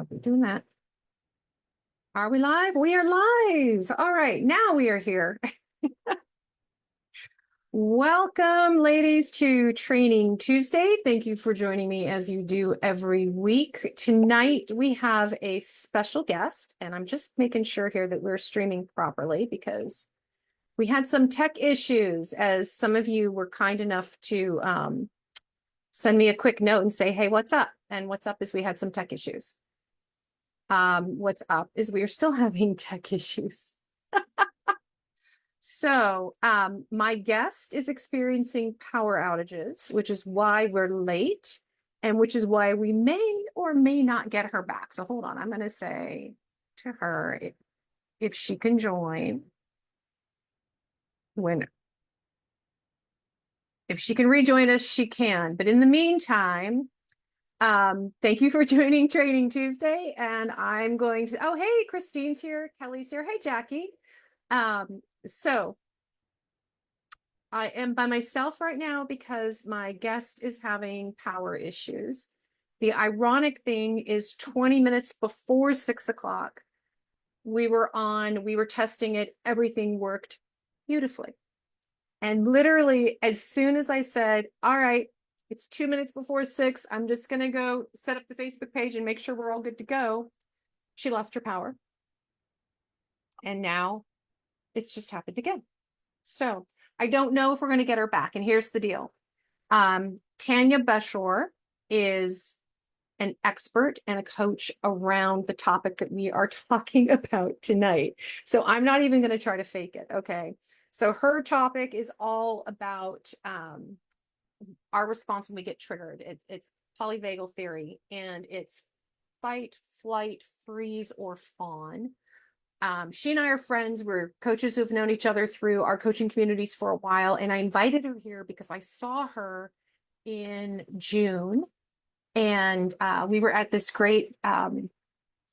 Don't be doing that. Are we live? We are live. All right, now we are here. Welcome, ladies, to Training Tuesday. Thank you for joining me as you do every week. Tonight, we have a special guest, and I'm just making sure here that we're streaming properly because we had some tech issues, as some of you were kind enough to send me a quick note and say, hey, what's up? And what's up is we had some tech issues. What's up is we are still having tech issues. So my guest is experiencing power outages, which is why we're late and which is why we may or may not get her back. So hold on, I'm going to say to her if she can join if she can rejoin us, she can. But in the meantime, thank you for joining Training Tuesday. And I'm going to, oh, hey, Christine's here. Kelly's here. Hey, Jackie. So I am by myself right now because my guest is having power issues. The ironic thing is 20 minutes before 6 o'clock, we were testing it. Everything worked beautifully. And literally, as soon as I said, all right, it's 2 minutes before 6, I'm just going to go set up the Facebook page and make sure we're all good to go, she lost her power. And now it's just happened again. So I don't know if we're going to get her back. And here's the deal. Tanya Beshore is an expert and a coach around the topic that we are talking about tonight. So I'm not even going to try to fake it. Okay. So her topic is all about our response when we get triggered. It's polyvagal theory, and it's fight, flight, freeze, or fawn. She and I are friends. We're coaches who've known each other through our coaching communities for a while. And I invited her here because I saw her in June. And we were at this great kind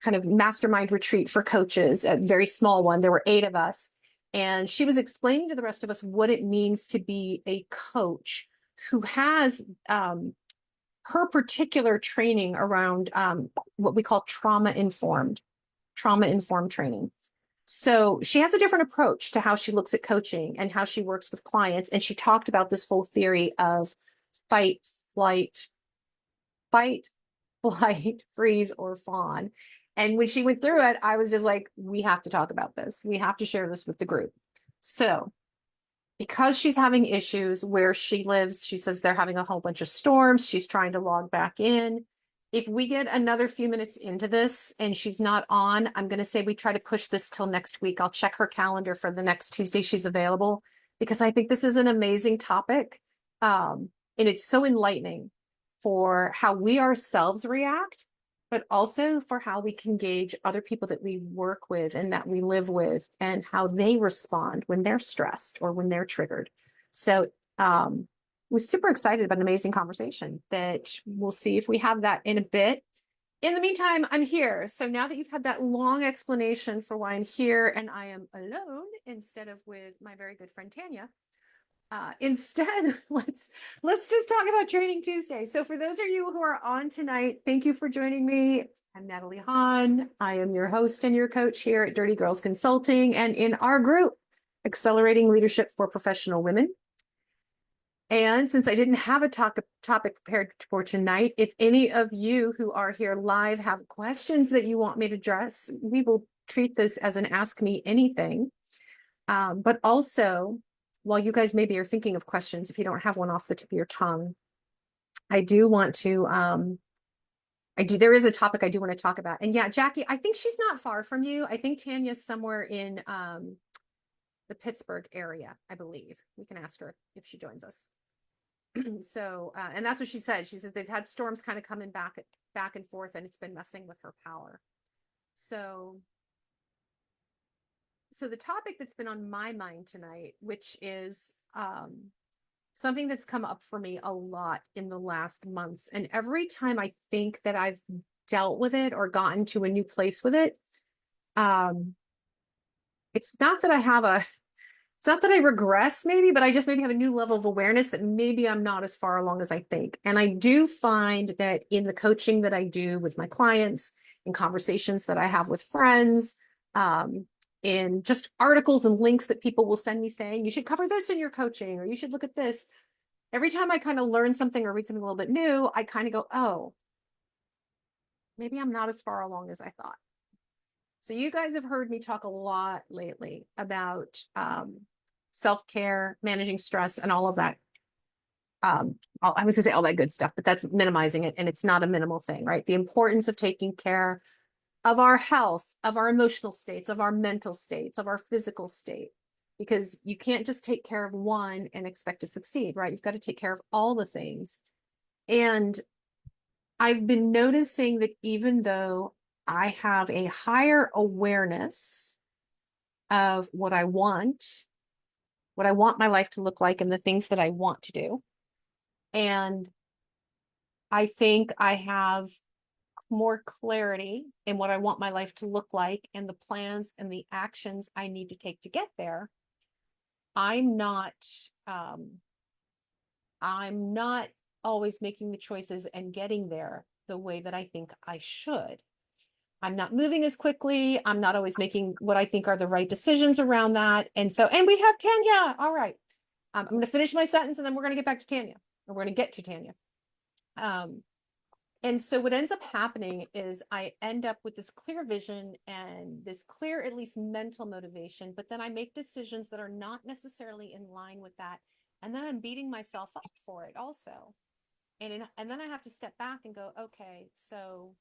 of mastermind retreat for coaches, a very small one. There were 8 of us. And she was explaining to the rest of us what it means to be a coach who has her particular training around what we call trauma-informed training. So she has a different approach to how she looks at coaching and how she works with clients. And she talked about this whole theory of fight, flight, freeze, or fawn. And when she went through it, I was just like, we have to talk about this. We have to share this with the group. So because she's having issues where she lives, she says they're having a whole bunch of storms. She's trying to log back in. If we get another few minutes into this and she's not on, I'm going to say we try to push this till next week. I'll check her calendar for the next Tuesday she's available, because I think this is an amazing topic. And it's so enlightening for how we ourselves react, but also for how we can gauge other people that we work with and that we live with and how they respond when they're stressed or when they're triggered. So was super excited about an amazing conversation that we'll see if we have that in a bit. In the meantime, I'm here. So now that you've had that long explanation for why I'm here and I am alone instead of with my very good friend Tanya, instead, let's just talk about Training Tuesday. So for those of you who are on tonight, thank you for joining me. I'm Natalie Hahn. I am your host and your coach here at Dirty Girls Consulting and in our group, Accelerating Leadership for Professional Women. And since I didn't have a topic prepared for tonight, if any of you who are here live have questions that you want me to address, we will treat this as an Ask Me Anything. But also, while you guys maybe are thinking of questions, if you don't have one off the tip of your tongue, I do want to, there is a topic I do want to talk about. And yeah, Jackie, I think she's not far from you. I think Tanya's somewhere in the Pittsburgh area, I believe. We can ask her if she joins us. So, and that's what she said. She said they've had storms kind of coming back and forth, and it's been messing with her power. So the topic that's been on my mind tonight, which is something that's come up for me a lot in the last months. And every time I think that I've dealt with it or gotten to a new place with it, it's not that I regress maybe, but I just maybe have a new level of awareness that maybe I'm not as far along as I think. And I do find that in the coaching that I do with my clients in conversations that I have with friends, in just articles and links that people will send me saying, you should cover this in your coaching, or you should look at this. Every time I kind of learn something or read something a little bit new, I kind of go, oh, maybe I'm not as far along as I thought. So you guys have heard me talk a lot lately about self-care, managing stress, and all of that. I was gonna say all that good stuff, but that's minimizing it, and it's not a minimal thing, right? The importance of taking care of our health, of our emotional states, of our mental states, of our physical state, because you can't just take care of one and expect to succeed, right? You've got to take care of all the things. And I've been noticing that even though I have a higher awareness of what I want my life to look like, and the things that I want to do, and I think I have more clarity in what I want my life to look like and the plans and the actions I need to take to get there. I'm not always making the choices and getting there the way that I think I should. I'm not moving as quickly. I'm not always making what I think are the right decisions around that. And we have Tanya. All right. I'm going to finish my sentence and then we're going to get back to Tanya, or we're going to get to Tanya. And so what ends up happening is I end up with this clear vision and this clear, at least mental motivation, but then I make decisions that are not necessarily in line with that. And then I'm beating myself up for it also. And then I have to step back and go, okay, so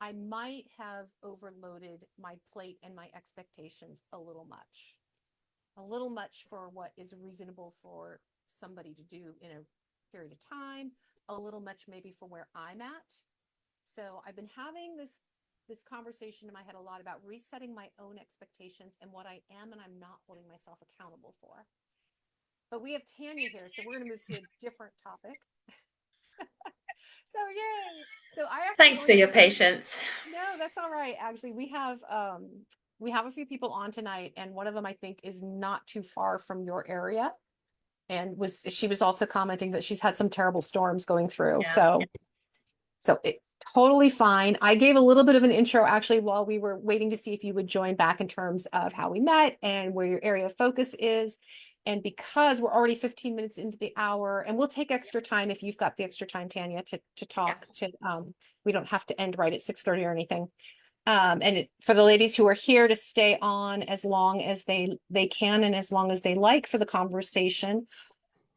I might have overloaded my plate and my expectations a little much for what is reasonable for somebody to do in a period of time, a little much maybe for where I'm at. So I've been having this conversation in my head a lot about resetting my own expectations and what I am and I'm not holding myself accountable for. But we have Tanya here, so we're going to move to a different topic. So yay! So I actually Thanks for your patience. No, that's all right. Actually, we have a few people on tonight, and one of them I think is not too far from your area, and she was also commenting that she's had some terrible storms going through. Yeah. So it totally fine. I gave a little bit of an intro actually while we were waiting to see if you would join back in terms of how we met and where your area of focus is. And because we're already 15 minutes into the hour, and we'll take extra time if you've got the extra time, Tanya, to talk. We don't have to end right at 6:30 or anything. For the ladies who are here to stay on as long as they can and as long as they like for the conversation,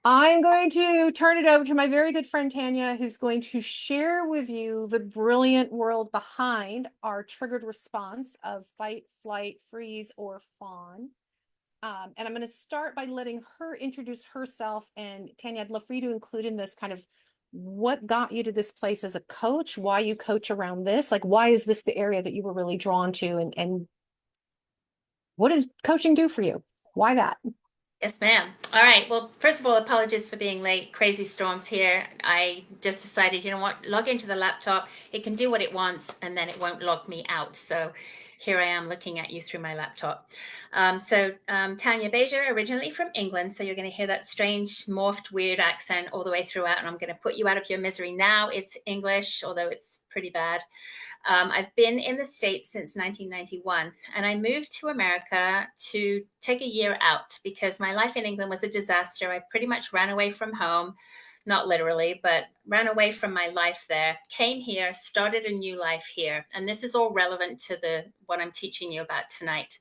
I'm going to turn it over to my very good friend Tanya, who's going to share with you the brilliant world behind our triggered response of fight, flight, freeze, or fawn. And I'm going to start by letting her introduce herself. And Tanya, I'd love for you to include in this kind of what got you to this place as a coach, why you coach around this, like why is this the area that you were really drawn to, and what does coaching do for you? Why that? Yes, ma'am. All right. Well, first of all, apologies for being late. Crazy storms here. I just decided, you know what, log into the laptop. It can do what it wants, and then it won't log me out. So here I am looking at you through my laptop. Tanya Beja, originally from England. So you're going to hear that strange, morphed, weird accent all the way throughout. And I'm going to put you out of your misery now. It's English, although it's pretty bad. I've been in the States since 1991, and I moved to America to take a year out because my life in England was a disaster. I pretty much ran away from home, not literally, but ran away from my life there, came here, started a new life here. And this is all relevant to what I'm teaching you about tonight.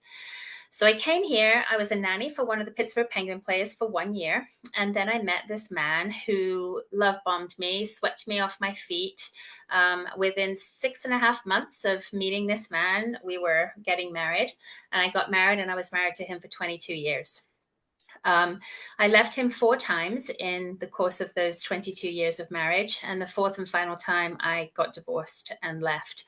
So I came here, I was a nanny for one of the Pittsburgh Penguin players for 1 year. And then I met this man who love bombed me, swept me off my feet. Within 6.5 months of meeting this man, we were getting married. And I got married, and I was married to him for 22 years. I left him 4 times in the course of those 22 years of marriage. And the 4th and final time, I got divorced and left.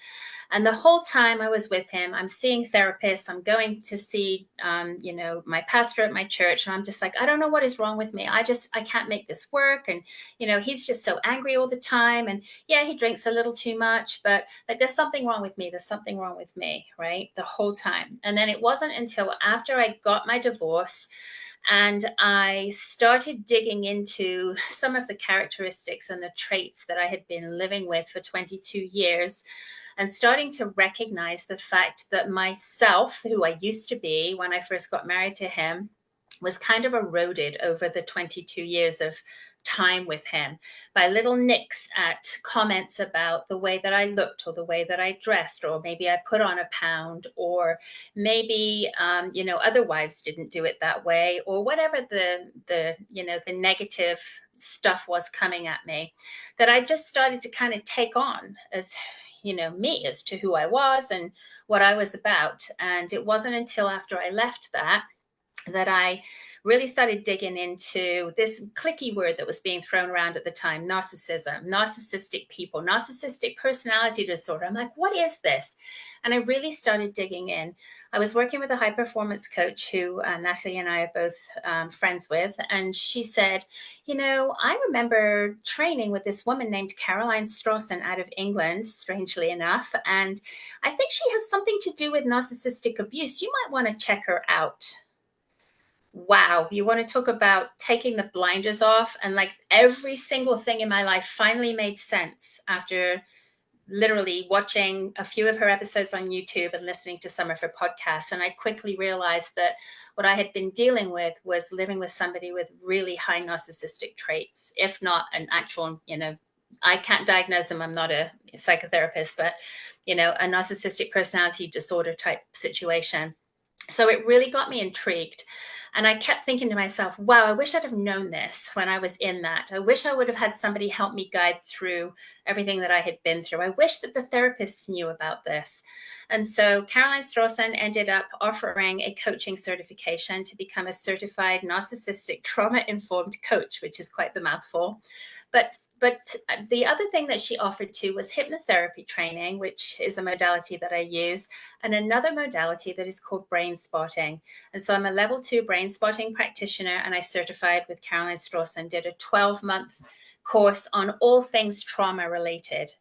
And the whole time I was with him, I'm seeing therapists. I'm going to see, my pastor at my church. And I'm just like, I don't know what is wrong with me. I can't make this work. And, he's just so angry all the time. And yeah, he drinks a little too much, but like, there's something wrong with me. There's something wrong with me, right? The whole time. And then it wasn't until after I got my divorce And I started digging into some of the characteristics and the traits that I had been living with for 22 years, and starting to recognize the fact that myself, who I used to be when I first got married to him, was kind of eroded over the 22 years of time with him by little nicks at comments about the way that I looked or the way that I dressed, or maybe I put on a pound, or maybe other wives didn't do it that way, or whatever the negative stuff was coming at me, that I just started to kind of take on as me, as to who I was and what I was about. And it wasn't until after I left that I really started digging into this clicky word that was being thrown around at the time: narcissism, narcissistic people, narcissistic personality disorder. I'm like, what is this? And I really started digging in. I was working with a high performance coach who Natalie and I are both friends with. And she said, I remember training with this woman named Caroline Strawson out of England, strangely enough. And I think she has something to do with narcissistic abuse. You might want to check her out. Wow, you want to talk about taking the blinders off, and like every single thing in my life finally made sense after literally watching a few of her episodes on YouTube and listening to some of her podcasts. And I quickly realized that what I had been dealing with was living with somebody with really high narcissistic traits, if not an actual, I can't diagnose them, I'm not a psychotherapist, but a narcissistic personality disorder type situation. So it really got me intrigued. And I kept thinking to myself, wow, I wish I'd have known this when I was in that. I wish I would have had somebody help me guide through everything that I had been through. I wish that the therapists knew about this. And so Caroline Strawson ended up offering a coaching certification to become a certified narcissistic trauma-informed coach, which is quite the mouthful. But the other thing that she offered too was hypnotherapy training, which is a modality that I use, and another modality that is called brain spotting. And so I'm a level 2 brain spotting practitioner, and I certified with Caroline Strawson, did a 12-month course on all things trauma related.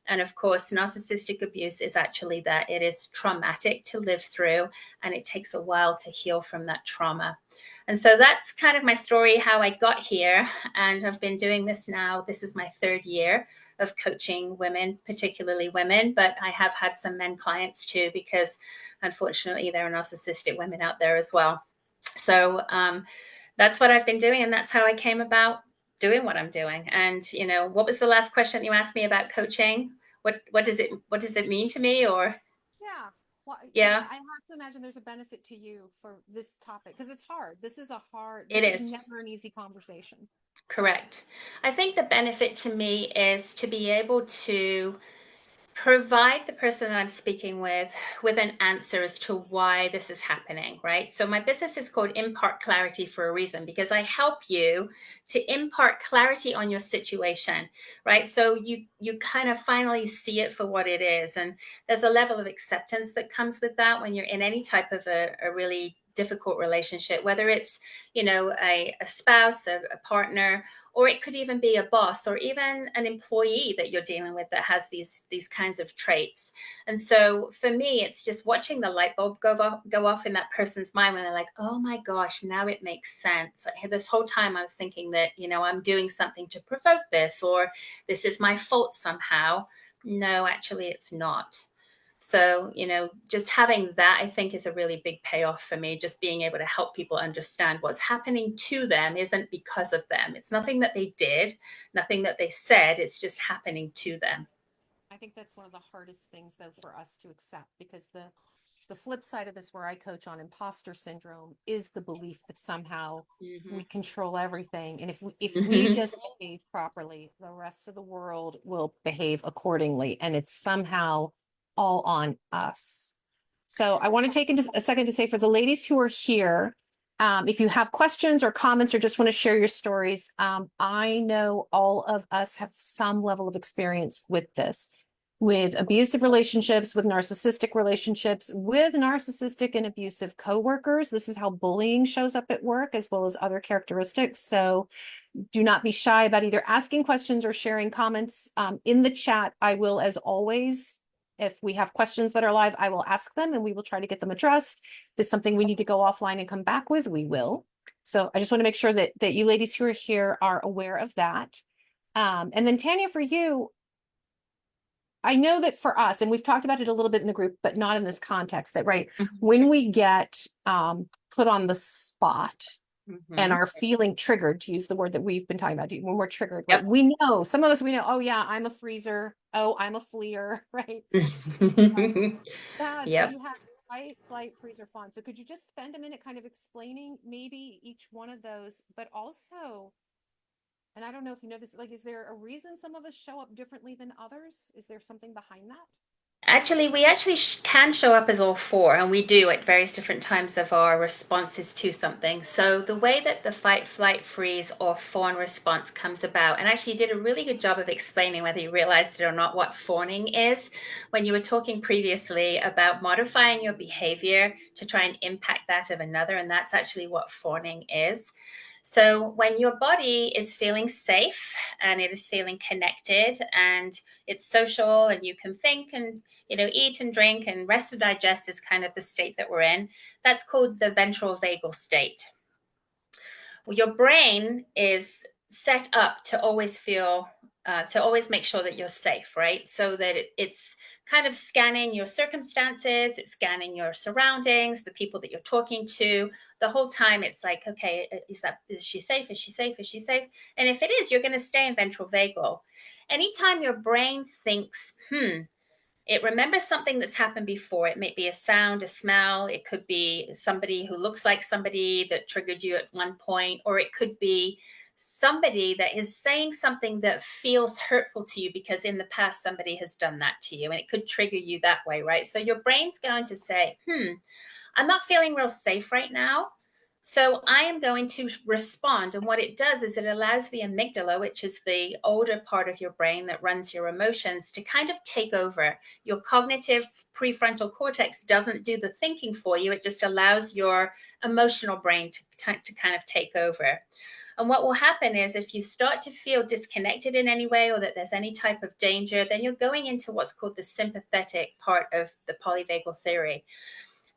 And of course, narcissistic abuse is actually that. It is traumatic to live through, and it takes a while to heal from that trauma. And so that's kind of my story, how I got here. And I've been doing this now. This is my 3rd year of coaching women, particularly women, but I have had some men clients too, because unfortunately there are narcissistic women out there as well. So that's what I've been doing, and that's how I came about doing what I'm doing. And what was the last question you asked me about coaching? What does it mean to me? Or Yeah. Well, yeah, I have to imagine there's a benefit to you for this topic because it's hard. it This is is. never an easy conversation. Correct. I think the benefit to me is to be able to provide the person that I'm speaking with an answer as to why this is happening, right? So my business is called Impart Clarity for a reason, because I help you to impart clarity on your situation, right? So you kind of finally see it for what it is. And there's a level of acceptance that comes with that when you're in any type of a really difficult relationship, whether it's a spouse, a partner, or it could even be a boss or even an employee that you're dealing with that has these kinds of traits. And so for me, it's just watching the light bulb go off in that person's mind when they're like, oh my gosh, now it makes sense. This whole time I was thinking that I'm doing something to provoke this, or this is my fault somehow. No, actually it's not. So, just having that, I think, is a really big payoff for me. Just being able to help people understand what's happening to them isn't because of them. It's nothing that they did, nothing that they said. It's just happening to them. I think that's one of the hardest things though for us to accept because the flip side of this where I coach on imposter syndrome is the belief that somehow we Mm-hmm. control everything. And if we Mm-hmm. just behave properly, the rest of the world will behave accordingly. And it's somehow all on us. So I want to take a second to say for the ladies who are here, if you have questions or comments or just want to share your stories, I know all of us have some level of experience with this, with abusive relationships, with narcissistic relationships, with narcissistic and abusive coworkers. This is how bullying shows up at work, as well as other characteristics. So do not be shy about either asking questions or sharing comments in the chat. I will, as always, if we have questions that are live, I will ask them and we will try to get them addressed. If there's something we need to go offline and come back with, we will. So I just want to make sure that you ladies who are here are aware of that. And then Tanya, for you, I know that for us, and we've talked about it a little bit in the group, but not in this context, that right, Mhm. when we get put on the spot and Mhm. are feeling triggered, to use the word that we've been talking about, when we're triggered, right? Yep. We know, some of us, we know, oh yeah, I'm a freezer. Oh, I'm a fleer, right? That Yep. you have fight, flight, freeze, or fawn. So could you just spend a minute kind of explaining maybe each one of those, but also, and I don't know if you know this, like, is there a reason some of us show up differently than others? Is there something behind that? Actually, we actually can show up as all four, and we do at various different times of our responses to something. So the way that the fight, flight, freeze, or fawn response comes about, and actually you did a really good job of explaining, whether you realized it or not, what fawning is when you were talking previously about modifying your behavior to try and impact that of another, and that's actually what fawning is. So when your body is feeling safe and it is feeling connected and it's social and you can think and eat and drink and rest and digest is kind of the state that we're in. That's called the ventral vagal state. Well, your brain is set up to always feel, to always make sure that you're safe, right? So that it's kind of scanning your circumstances, it's scanning your surroundings, the people that you're talking to. The whole time, it's like, okay, is she safe? Is she safe? Is she safe? And if it is, you're going to stay in ventral vagal. Anytime your brain thinks, it remembers something that's happened before. It may be a sound, a smell. It could be somebody who looks like somebody that triggered you at one point, or it could be somebody that is saying something that feels hurtful to you because in the past somebody has done that to you, and it could trigger you that way, right? So your brain's going to say, I'm not feeling real safe right now. So I am going to respond. And what it does is it allows the amygdala, which is the older part of your brain that runs your emotions, to kind of take over. Your cognitive prefrontal cortex doesn't do the thinking for you. It just allows your emotional brain to kind of take over. And what will happen is if you start to feel disconnected in any way or that there's any type of danger, then you're going into what's called the sympathetic part of the polyvagal theory.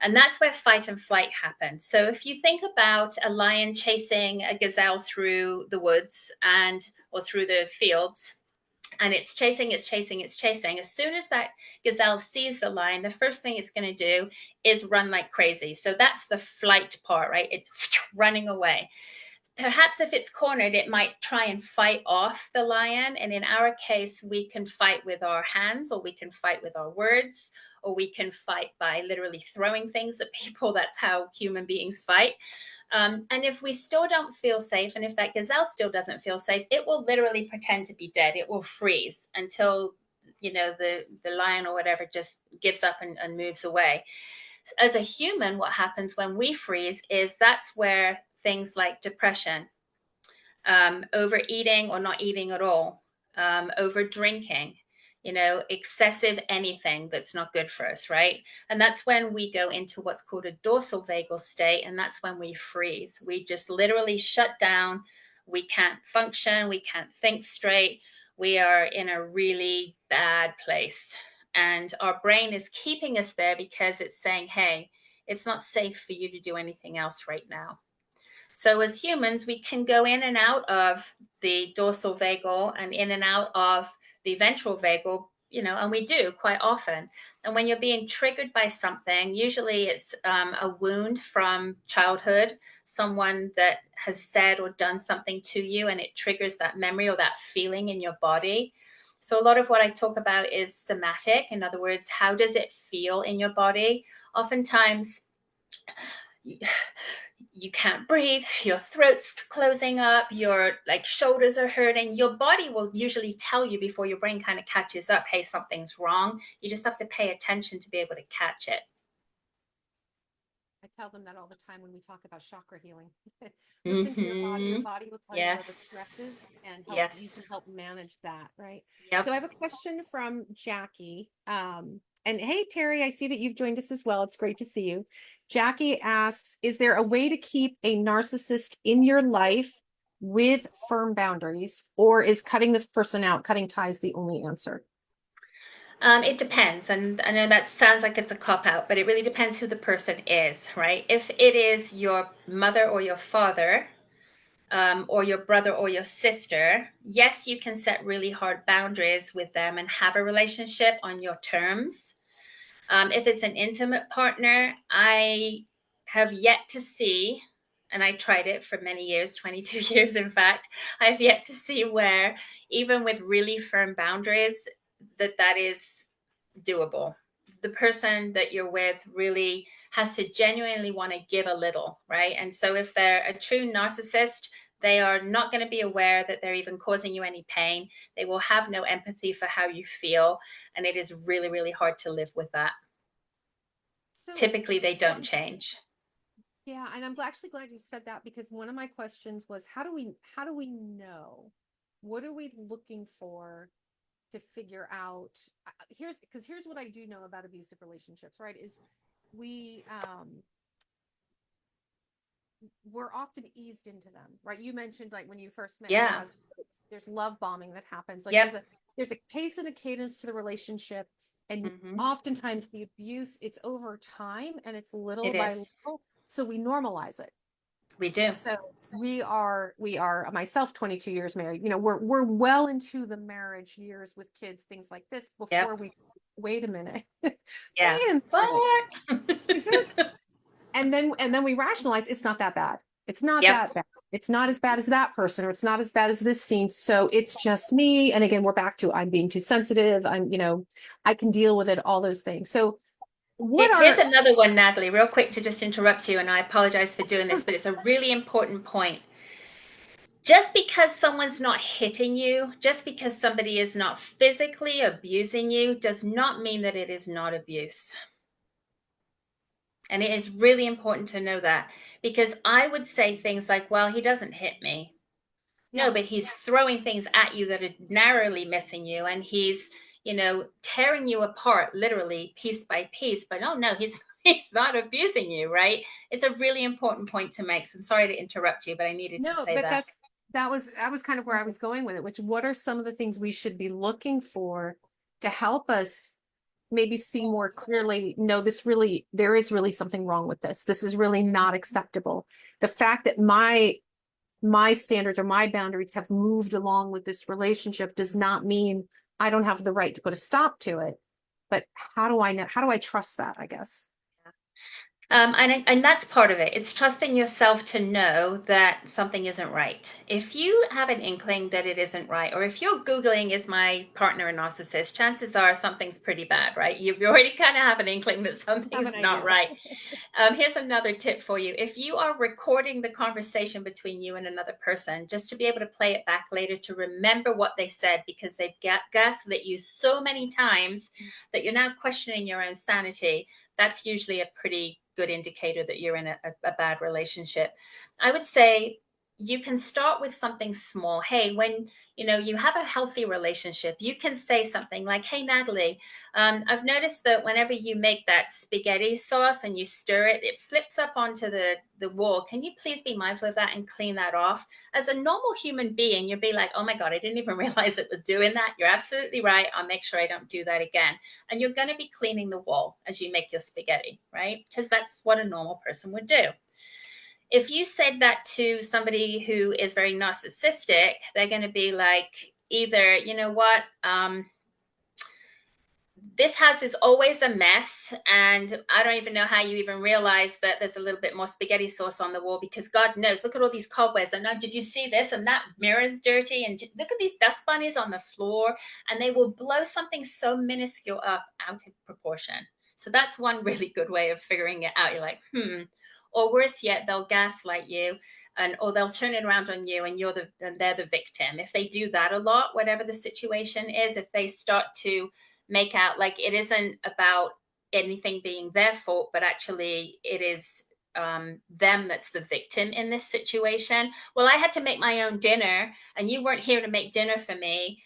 And that's where fight and flight happen. So if you think about a lion chasing a gazelle through the woods or through the fields, and it's chasing, it's chasing, it's chasing. As soon as that gazelle sees the lion, the first thing it's going to do is run like crazy. So that's the flight part, right? It's running away. Perhaps if it's cornered, it might try and fight off the lion. And in our case, we can fight with our hands, or we can fight with our words, or we can fight by literally throwing things at people. That's how human beings fight. And if we still don't feel safe, and if that gazelle still doesn't feel safe, it will literally pretend to be dead. It will freeze until the lion or whatever just gives up and moves away. As a human, what happens when we freeze is that's where things like depression, overeating or not eating at all, over drinking, excessive anything that's not good for us, right? And that's when we go into what's called a dorsal vagal state. And that's when we freeze. We just literally shut down. We can't function. We can't think straight. We are in a really bad place. And our brain is keeping us there because it's saying, hey, it's not safe for you to do anything else right now. So as humans, we can go in and out of the dorsal vagal and in and out of the ventral vagal, and we do quite often. And when you're being triggered by something, usually it's a wound from childhood, someone that has said or done something to you, and it triggers that memory or that feeling in your body. So a lot of what I talk about is somatic. In other words, how does it feel in your body? Oftentimes, you can't breathe, your throat's closing up, your like shoulders are hurting. Your body will usually tell you before your brain kind of catches up, hey, something's wrong. You just have to pay attention to be able to catch it. I tell them that all the time when we talk about chakra healing. Listen to your body. Your Mm-hmm. body will tell you where the stress is Yes. and help you Yes. can help manage that, right? So I Yep. have a question from Jackie. And hey, Terry, I see that you've joined us as well. It's great to see you. Jackie asks, is there a way to keep a narcissist in your life with firm boundaries, or is cutting this person out, cutting ties the only answer? It depends, and I know that sounds like it's a cop out, but it really depends who the person is, right? If it is your mother or your father, or your brother or your sister, yes, you can set really hard boundaries with them and have a relationship on your terms. If it's an intimate partner, I have yet to see, and I tried it for many years, 22 years, in fact, I've yet to see where, even with really firm boundaries, that is doable. The person that you're with really has to genuinely want to give a little, right? And so if they're a true narcissist, they are not going to be aware that they're even causing you any pain. They will have no empathy for how you feel. And it is really, really hard to live with that. So, Typically, they don't change. yeah, and I'm actually glad you said that because one of my questions was how do we know? What are we looking for to figure out? Here's what I do know about abusive relationships, right? Is we we're often eased into them, right? You mentioned like when you first met your Yeah. husband, there's love bombing that happens. Like Yep. there's a pace and a cadence to the relationship, and Hmm. oftentimes the abuse it's over time and it's little It by is. little, so we normalize it. We do. So we are myself 22 years married. You know, we're well into the marriage years with kids, things like this before Yep. we wait a minute. Yeah. Wait a minute. What? Is this and then we rationalize it's not that bad. It's not Yep. that bad. It's not as bad as that person, or it's not as bad as this scene. So it's just me. And again, we're back to I'm being too sensitive. I can deal with it, all those things. So what Here's are another one, Natalie, real quick to just interrupt you, and I apologize for doing this, but it's a really important point. Just because someone's not hitting you, just because somebody is not physically abusing you, does not mean that it is not abuse. And it is really important to know that, because I would say things like, well, he doesn't hit me. No, yeah, but he's throwing things at you that are narrowly missing you, and he's, tearing you apart literally piece by piece. But oh no, he's he's not abusing you, right? It's a really important point to make. So I'm sorry to interrupt you, but I needed to no, say but that. that was kind of where I was going with it, which what are some of the things we should be looking for to help us maybe see more clearly, no, there is really something wrong with this. This is really not acceptable. The fact that my standards or my boundaries have moved along with this relationship does not mean I don't have the right to put a stop to it. But how do I know? How do I trust that? I guess. And that's part of it. It's trusting yourself to know that something isn't right. If you have an inkling that it isn't right, or if you're Googling, is my partner a narcissist, chances are something's pretty bad, right? You've already kind of have an inkling that Have an something's not idea. right. Here's another tip for you. If you are recording the conversation between you and another person, just to be able to play it back later to remember what they said, because they've gaslit you so many times that you're now questioning your own sanity, that's usually a pretty good indicator that you're in a bad relationship. I would say you can start with something small. Hey, when you have a healthy relationship, you can say something like, hey, Natalie, I've noticed that whenever you make that spaghetti sauce and you stir it, it flips up onto the wall. Can you please be mindful of that and clean that off? As a normal human being, you'd be like, oh my God, I didn't even realize it was doing that. You're absolutely right. I'll make sure I don't do that again. And you're going to be cleaning the wall as you make your spaghetti, right? Because that's what a normal person would do. If you said that to somebody who is very narcissistic, they're going to be like, either, you know what, this house is always a mess, and I don't even know how you even realize that there's a little bit more spaghetti sauce on the wall, because God knows, look at all these cobwebs, and now did you see this, and that mirror is dirty, and look at these dust bunnies on the floor. And they will blow something so minuscule up out of proportion. So that's one really good way of figuring it out. You're like, or worse yet, they'll gaslight you, or they'll turn it around on you, and they're the victim. If they do that a lot, whatever the situation is, if they start to make out like it isn't about anything being their fault, but actually it is them that's the victim in this situation. Well, I had to make my own dinner, and you weren't here to make dinner for me.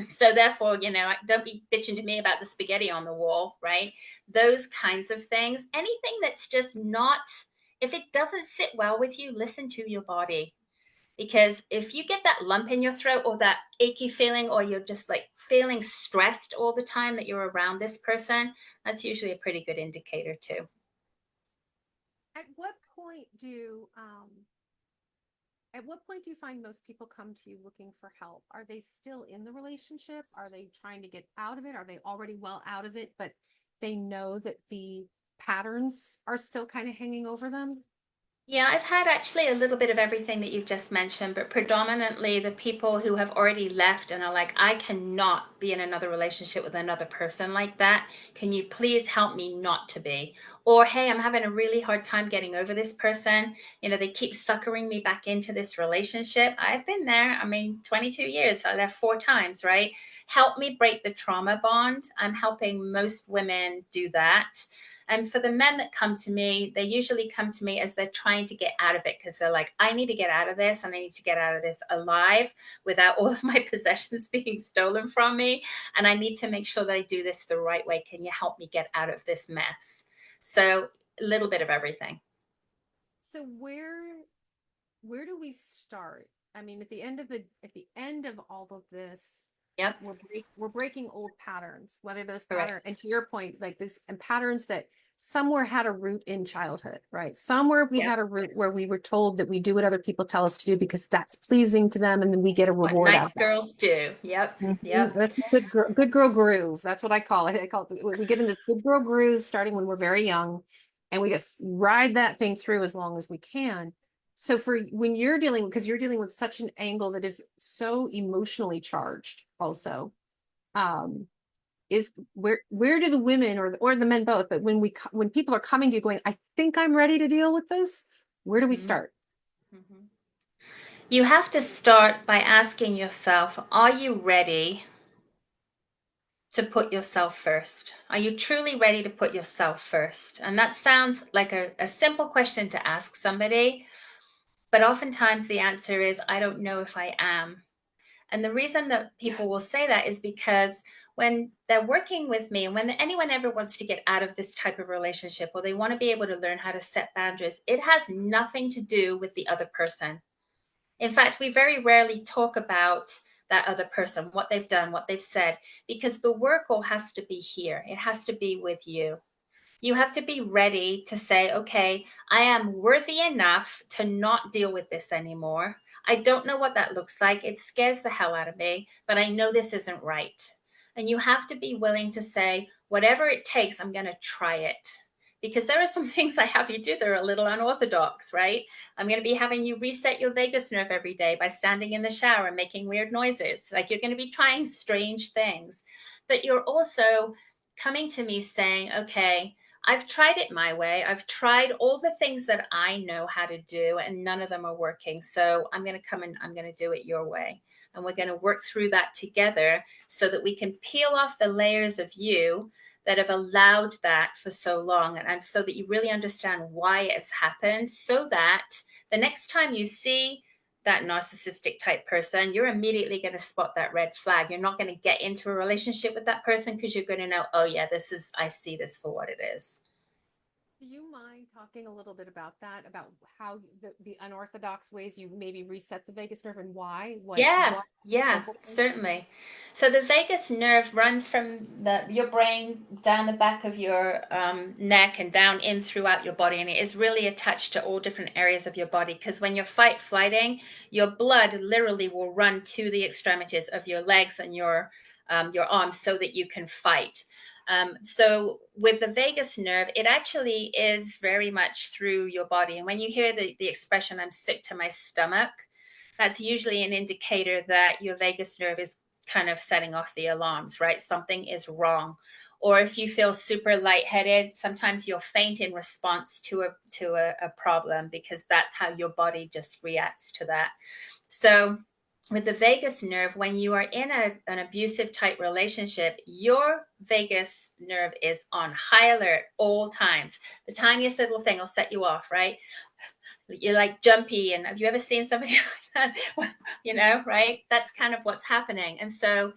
So therefore, don't be bitching to me about the spaghetti on the wall, right? Those kinds of things. Anything that's just not, if it doesn't sit well with you, listen to your body. Because if you get that lump in your throat or that achy feeling, or you're just like feeling stressed all the time that you're around this person, that's usually a pretty good indicator too. At what point do at what point do you find most people come to you looking for help? Are they still in the relationship? Are they trying to get out of it? Are they already well out of it, but they know that the patterns are still kind of hanging over them? Yeah, I've had actually a little bit of everything that you've just mentioned, but predominantly the people who have already left and are like, I cannot be in another relationship with another person like that. Can you please help me not to be? Or, hey, I'm having a really hard time getting over this person. You know, they keep suckering me back into this relationship. I've been there. I mean, 22 years. I left 4 times, right? Help me break the trauma bond. I'm helping most women do that. And for the men that come to me, they usually come to me as they're trying to get out of it, because they're like, I need to get out of this, and I need to get out of this alive without all of my possessions being stolen from me. And I need to make sure that I do this the right way. Can you help me get out of this mess? So a little bit of everything. So where do we start? I mean, at the end of all of this, Yep. we're breaking old patterns, whether those patterns, Correct. and to your point, like this, and patterns that somewhere had a root in childhood, right? Somewhere we Yep. had a root where we were told that we do what other people tell us to do because that's pleasing to them, and then we get a What reward out nice of that. girls do. Yep. Mhm. Yep. That's good girl groove. That's what I call it. I call it, we get in this good girl groove starting when we're very young, and we just ride that thing through as long as we can. So for when you're dealing, because you're dealing with such an angle that is so emotionally charged also, um, is where do the women or the men both, but when people are coming to you going, I think I'm ready to deal with this, where do we Mm-hmm. start? Mm-hmm. You have to start by asking yourself, are you ready to put yourself first? Are you truly ready to put yourself first? And that sounds like a simple question to ask somebody, but oftentimes the answer is, I don't know if I am. And the reason that people will say that is because when they're working with me, and when anyone ever wants to get out of this type of relationship, or they want to be able to learn how to set boundaries, it has nothing to do with the other person. In fact, we very rarely talk about that other person, what they've done, what they've said, because the work all has to be here. It has to be with you. You have to be ready to say, okay, I am worthy enough to not deal with this anymore. I don't know what that looks like. It scares the hell out of me, but I know this isn't right. And you have to be willing to say, whatever it takes, I'm going to try it. Because there are some things I have you do that are a little unorthodox, right? I'm going to be having you reset your vagus nerve every day by standing in the shower and making weird noises. Like, you're going to be trying strange things. But you're also coming to me saying, okay, I've tried it my way. I've tried all the things that I know how to do, and none of them are working. So I'm going to come and I'm going to do it your way. And we're going to work through that together so that we can peel off the layers of you that have allowed that for so long. And so that you really understand why it's happened, so that the next time you see that narcissistic type person, you're immediately going to spot that red flag. You're not going to get into a relationship with that person because you're going to know, oh, yeah, I see this for what it is. Do you mind talking a little bit about that, about how the unorthodox ways you maybe reset the vagus nerve and why, Yeah, what yeah, focal point? certainly. So the vagus nerve runs from your brain down the back of your neck and down in throughout your body, and it is really attached to all different areas of your body. Because when you're flighting, your blood literally will run to the extremities of your legs and your arms so that you can fight. So with the vagus nerve, it actually is very much through your body. And when you hear the expression, I'm sick to my stomach, that's usually an indicator that your vagus nerve is kind of setting off the alarms, right? Something is wrong. Or if you feel super lightheaded, sometimes you'll faint in response to a problem, because that's how your body just reacts to that. So with the vagus nerve, when you are in an abusive type relationship, your vagus nerve is on high alert all times. The tiniest little thing will set you off, right? You're like jumpy. And have you ever seen somebody like that? Right? That's kind of what's happening. And so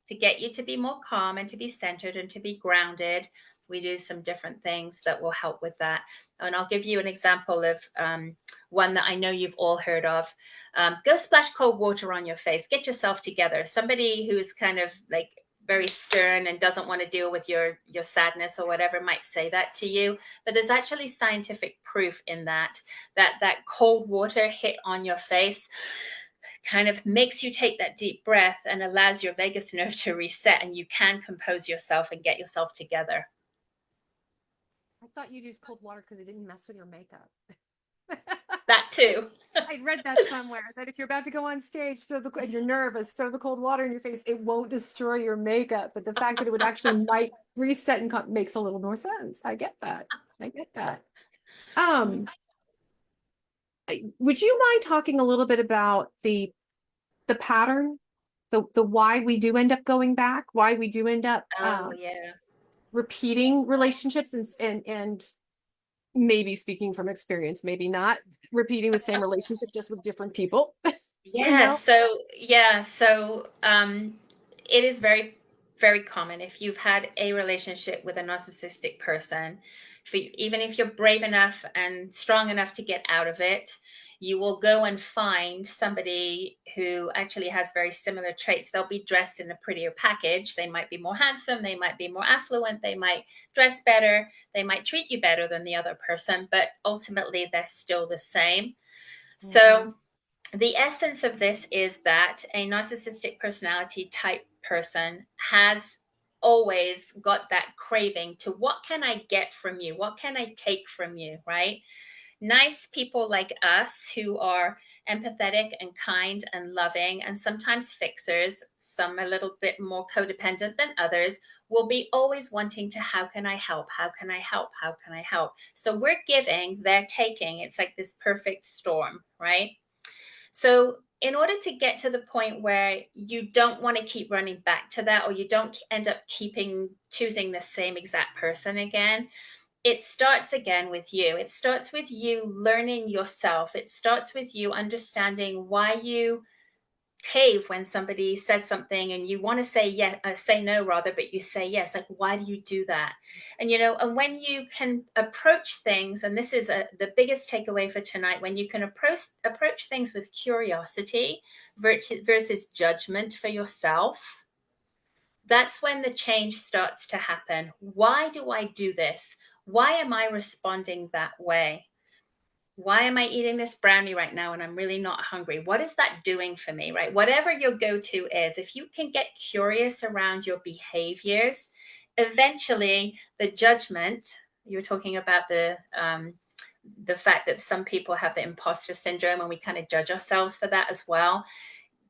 to get you to be more calm and to be centered and to be grounded, We do some different things that will help with that. And I'll give you an example of one that I know you've all heard of. Go splash cold water on your face. Get yourself together. Somebody who is kind of like very stern and doesn't want to deal with your sadness or whatever might say that to you, but there's actually scientific proof in that cold water hit on your face kind of makes you take that deep breath and allows your vagus nerve to reset, and you can compose yourself and get yourself together. I thought you'd use cold water because it didn't mess with your makeup. That too. I read that somewhere, that if you're about to go on stage, and you're nervous, throw the cold water in your face. It won't destroy your makeup, but the fact that it would actually might reset and makes a little more sense. I get that. I get that. Would you mind talking a little bit about the pattern, the why we do end up going back, why we do end up Yeah. repeating relationships, and maybe speaking from experience, maybe not repeating the same relationship just with different people. Yeah, so it is very, very common if you've had a relationship with a narcissistic person, even if you're brave enough and strong enough to get out of it, you will go and find somebody who actually has very similar traits. They'll be dressed in a prettier package. They might be more handsome. They might be more affluent. They might dress better. They might treat you better than the other person, but ultimately they're still the same. So the essence of this is that a narcissistic personality type person has always got that craving to, what can I get from you? What can I take from you? Right? Nice people like us who are empathetic and kind and loving and sometimes fixers, some a little bit more codependent than others, will be always wanting to, how can I help? How can I help? How can I help? So we're giving, they're taking. It's like this perfect storm, right? So in order to get to the point where you don't want to keep running back to that, or you don't end up choosing the same exact person again, it starts again with you. It starts with you learning yourself. It starts with you understanding why you cave when somebody says something and you want to say yes, say no rather, but you say yes. Like, why do you do that? And and when you can approach things, and this is the biggest takeaway for tonight, when you can approach things with curiosity versus judgment for yourself, that's when the change starts to happen. Why do I do this? Why am I responding that way? Why am I eating this brownie right now and I'm really not hungry? What is that doing for me, right? Whatever your go-to is, if you can get curious around your behaviors, eventually the judgment, you were talking about the fact that some people have the imposter syndrome and we kind of judge ourselves for that as well.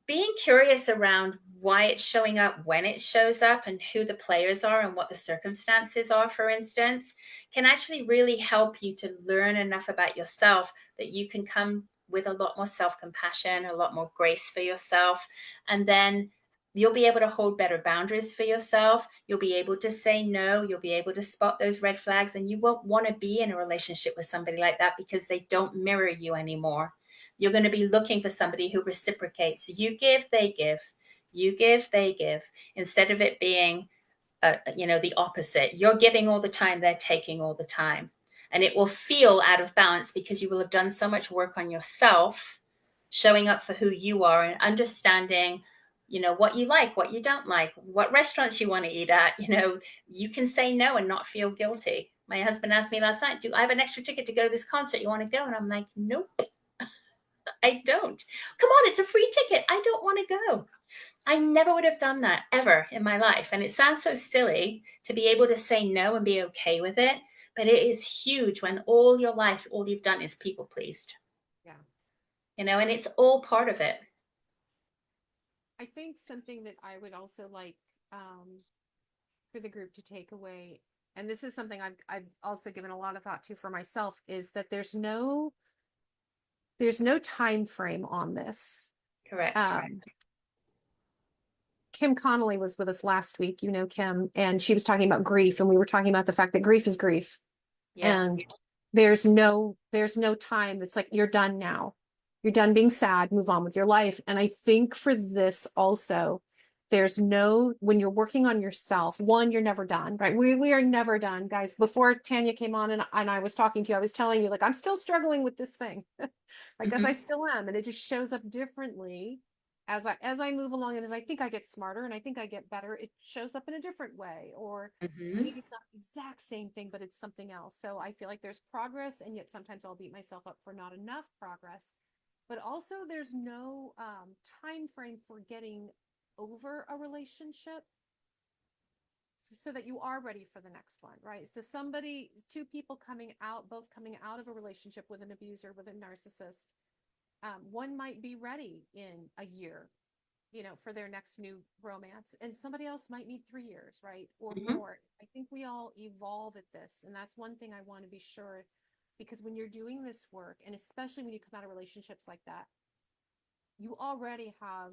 Being curious around why it's showing up, when it shows up, and who the players are and what the circumstances are, for instance, can actually really help you to learn enough about yourself that you can come with a lot more self-compassion, a lot more grace for yourself. And then you'll be able to hold better boundaries for yourself. You'll be able to say no. You'll be able to spot those red flags, and you won't want to be in a relationship with somebody like that because they don't mirror you anymore. You're going to be looking for somebody who reciprocates. You give, they give. You give, they give. Instead of it being, the opposite. You're giving all the time, they're taking all the time. And it will feel out of balance because you will have done so much work on yourself, showing up for who you are and understanding, what you like, what you don't like, what restaurants you want to eat at. You can say no and not feel guilty. My husband asked me last night, do I have an extra ticket to go to this concert? You want to go? And I'm like, nope. I don't. Come on, it's a free ticket. I don't want to go. I never would have done that ever in my life. And it sounds so silly to be able to say no and be okay with it. But it is huge when all your life, all you've done is people pleased. Yeah. And it's all part of it. I think something that I would also like for the group to take away, and this is something I've also given a lot of thought to for myself, is that there's no time frame on this. Correct. Kim Connolly was with us last week, Kim, and she was talking about grief, and we were talking about the fact that grief is grief. Yeah. And there's no time that's like, you're done now. You're done being sad, move on with your life. And I think for this also, there's no, when you're working on yourself, one, you're never done, right? We are never done, guys. Before Tanya came on and I was talking to you, I was telling you, like, I'm still struggling with this thing. Like, as I Mhm. still am, and it just shows up differently as I move along, and as I think I get smarter and I think I get better, it shows up in a different way. Or Mhm. maybe it's not the exact same thing, but it's something else. So I feel like there's progress, and yet sometimes I'll beat myself up for not enough progress. But also there's no time frame for getting over a relationship so that you are ready for the next one, right? So two people both coming out of a relationship with an abuser, with a narcissist, one might be ready in a year, for their next new romance, and somebody else might need 3 years, right? Or Mhm. more. I think we all evolve at this. And that's one thing I want to be sure, because when you're doing this work, and especially when you come out of relationships like that, you already have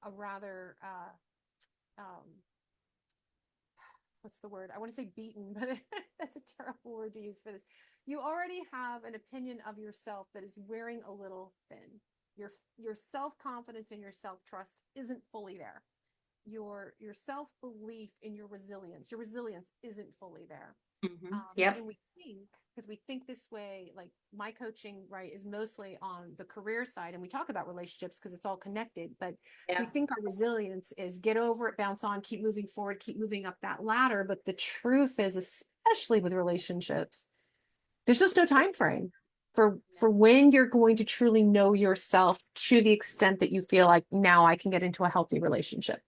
a rather, um, what's the word? I want to say beaten, but that's a terrible word to use for this. You already have an opinion of yourself that is wearing a little thin. Your self-confidence and your self-trust isn't fully there. Your self-belief in your resilience isn't fully there. Mhm. Yep. And we think, because we think this way, like my coaching, right, is mostly on the career side, and we talk about relationships because it's all connected, but we Yeah. think our resilience is get over it, bounce on, keep moving forward, keep moving up that ladder. But the truth is, especially with relationships, there's just no time frame for when you're going to truly know yourself to the extent that you feel like, now I can get into a healthy relationship.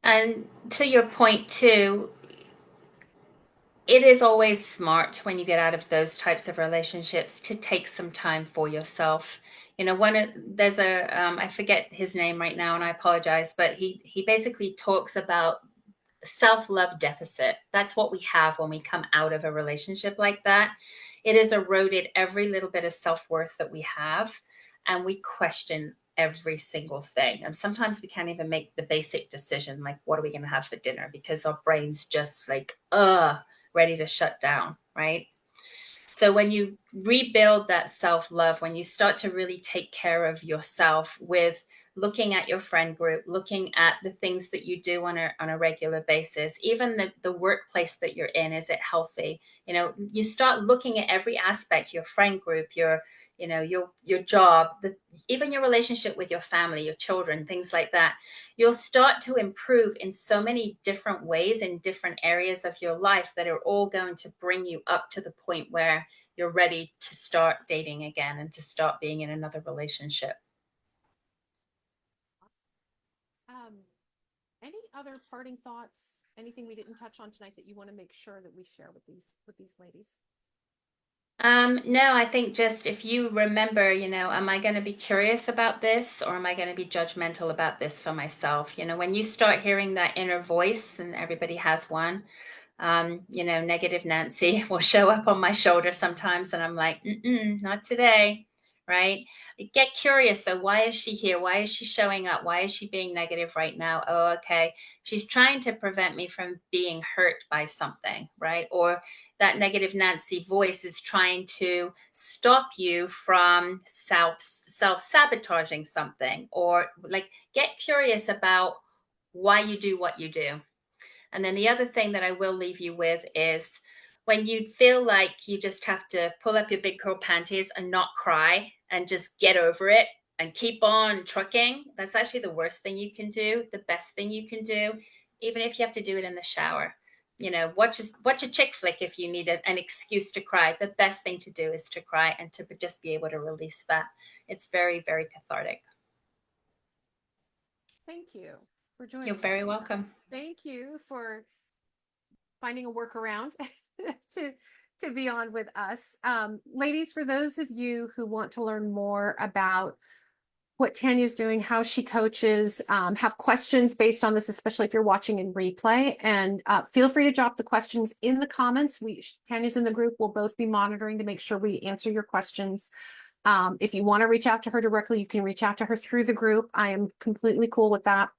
And to your point too, it is always smart when you get out of those types of relationships to take some time for yourself. There's I forget his name right now, and I apologize, but he basically talks about self-love deficit. That's what we have when we come out of a relationship like that. It has eroded every little bit of self-worth that we have, and we question every single thing. And sometimes we can't even make the basic decision, like what are we going to have for dinner, because our brain's just like ready to shut down, right? So when you rebuild that self-love, when you start to really take care of yourself with looking at your friend group, looking at the things that you do on a regular basis, even the workplace that you're in, is it healthy? You start looking at every aspect, your friend group, your job, even your relationship with your family, your children, things like that. You'll start to improve in so many different ways in different areas of your life that are all going to bring you up to the point where you're ready to start dating again and to start being in another relationship. Um, any other parting thoughts? Anything we didn't touch on tonight that you want to make sure that we share with these ladies? No, I think just if you remember, am I going to be curious about this, or am I going to be judgmental about this for myself? When you start hearing that inner voice, and everybody has one, negative Nancy will show up on my shoulder sometimes, and I'm like, not today, right? Get curious though. Why is she here? Why is she showing up? Why is she being negative right now? Oh, okay. She's trying to prevent me from being hurt by something, right? Or that negative Nancy voice is trying to stop you from self sabotaging something, or like get curious about why you do what you do. And then the other thing that I will leave you with is when you feel like you just have to pull up your big girl panties and not cry and just get over it and keep on trucking, that's actually the worst thing you can do. The best thing you can do, even if you have to do it in the shower. Watch a chick flick if you need an excuse to cry. The best thing to do is to cry and to just be able to release that. It's very, very cathartic. Thank you for You're joining very us, guys. welcome. Thank you for finding a workaround to to be on with us. Ladies, for those of you who want to learn more about what Tanya's doing, how she coaches, have questions based on this, especially if you're watching in replay, and feel free to drop the questions in the comments. Tanya's in the group. We'll both be monitoring to make sure we answer your questions. If you want to reach out to her directly, you can reach out to her through the group. I am completely cool with that.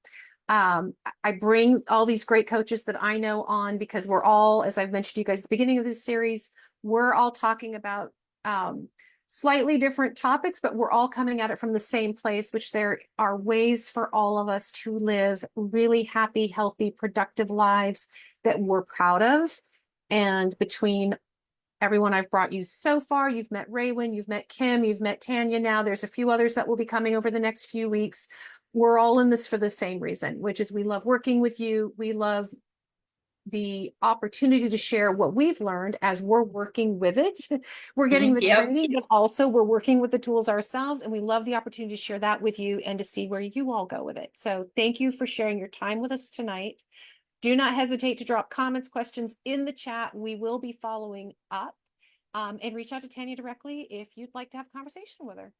I bring all these great coaches that I know on because we're all, as I've mentioned to you guys at the beginning of this series, we're all talking about slightly different topics, but we're all coming at it from the same place, which there are ways for all of us to live really happy, healthy, productive lives that we're proud of. And between everyone I've brought you so far, you've met Raywin, you've met Kim, you've met Tanya now. There's a few others that will be coming over the next few weeks. We're all in this for the same reason, which is we love working with you. We love the opportunity to share what we've learned as we're working with it. We're getting the Yep. training, but also we're working with the tools ourselves. And we love the opportunity to share that with you and to see where you all go with it. So thank you for sharing your time with us tonight. Do not hesitate to drop comments, questions in the chat. We will be following up, and reach out to Tanya directly if you'd like to have a conversation with her.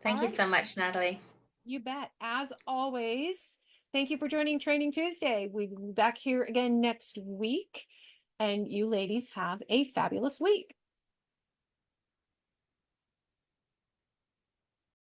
Thank All you right. so much, Natalie. You bet. As always, thank you for joining Training Tuesday. We'll be back here again next week. And you ladies have a fabulous week.